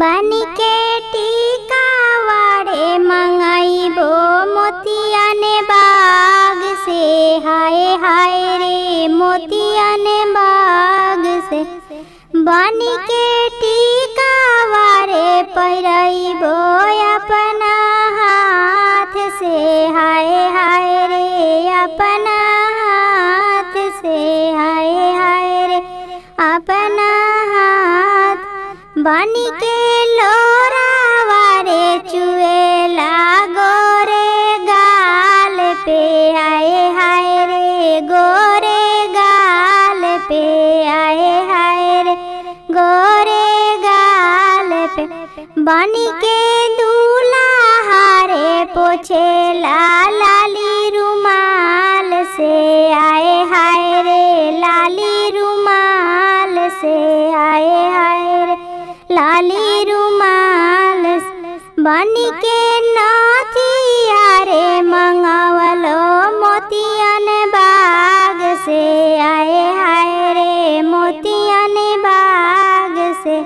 बानी के टीका वाड़े मंगाइबो मोतियाने बाग से। हाय हाय रे मोतियाने बाग से। बानी के टीका वारे पहिराइबो अपना हाथ से। हाय हाय रे अपना हाथ से। हाय हाय रे अपना हाथ। बानी के लोरा वारे चुएला गोरे गाल पे। हाय हाय रे गोरे गाल पे। हाय हाय रे गोरे गाल पे। बानी के दूल्हा हारे पोछेला लाली रुमाल से। आए हाय रे लाली रुमाल से। आए हाय रे लाली रुमाल से। बानी के नाथिया रे मंगावलो मोतियन बाग से। आए हाय रे मोतियन बाग से।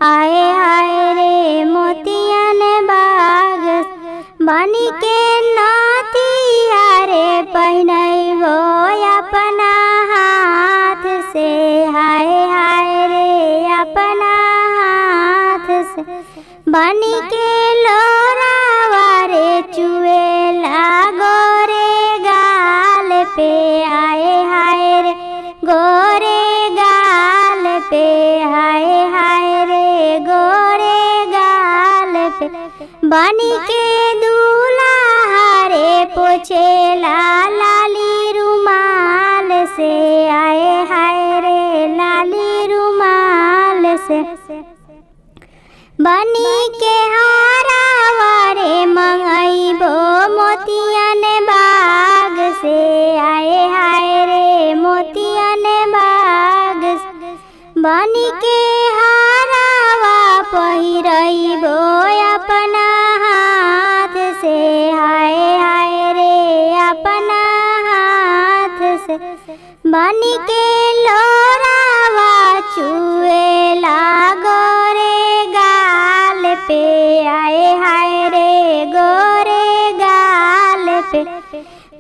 आए हाय रे मोतियन बाग से। बानी के नाथिया रे पहिनैबो अपना हाथ से। हाय हाय रे अपना हाथ से। बानी के लोरा वारे चुएला गोरे गाल पे। आए हाय रे गोरे गाल पे। हाय हाय रे गोरे गाल पे। बानी के दूल्हा हारे पोछेला लाली रुमाल से। आए हाय रे लाली रुमाल से। बानी के हारा वारे मंगाइबो मोतियन बाग से। आए हाय रे मोतियन बाग से। बानी के हारावा पहिराइबो अपना हाथ से। हाय हाय रे अपना हाथ से। बानी के लोरावा चुएला गोरे गाल पे। आए हाय रे गोरे गाल पे।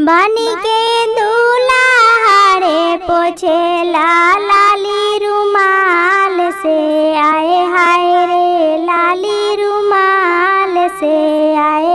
बानी के दूल्हा हारे पोछेला लाली रुमाल से। आए हाय रे लाली रुमाल से। आए